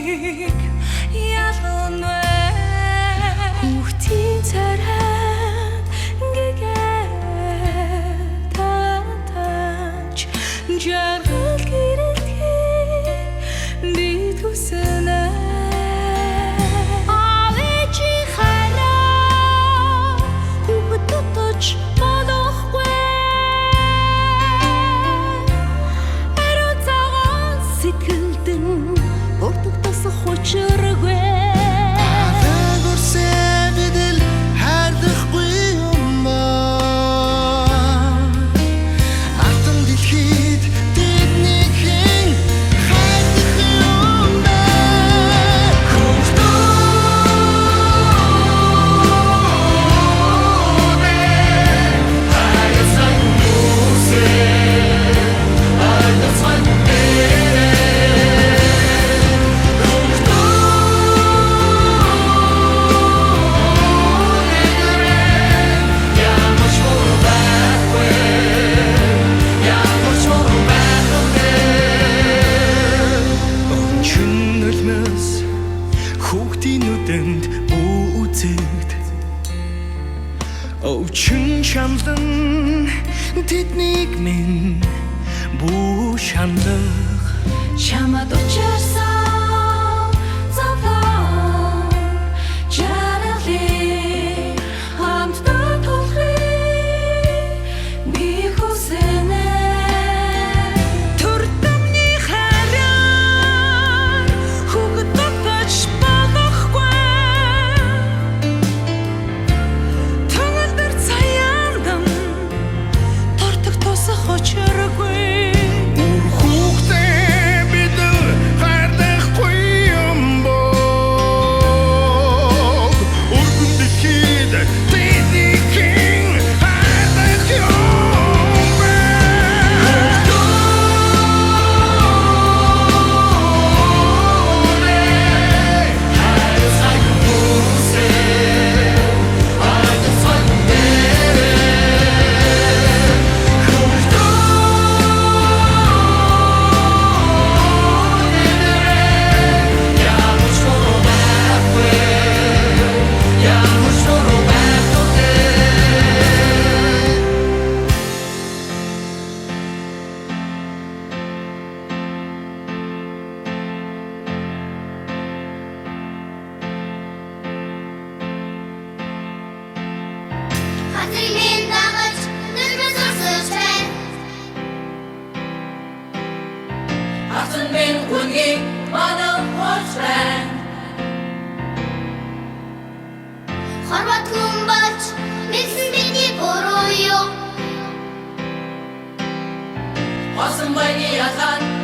хийг ялгана хүүхдийн царай гэгээ татаач жаргал гэрэлтгий би түснэ авэжи хараа хүүхэд тутаж болохгүй аруутагаан сэтгэлдэн уртаг тасах учиргүй Өвчин шамлан тэднийг минь бүү шанлах чамд учирсан заваа жаргалыг хамтдаа тулахыг би хүсэнэ түр томны хараар хүүхэд татаж болохгүй учиргүй хүүхдээ бид хайрдаггүй юм бол өргөн дэлхийд тэднийг хайрдах юм Хатан минь үнгийн манай хоцран Хорват хүн болж мэдсэн бидний буруу юу Хосон байны ялан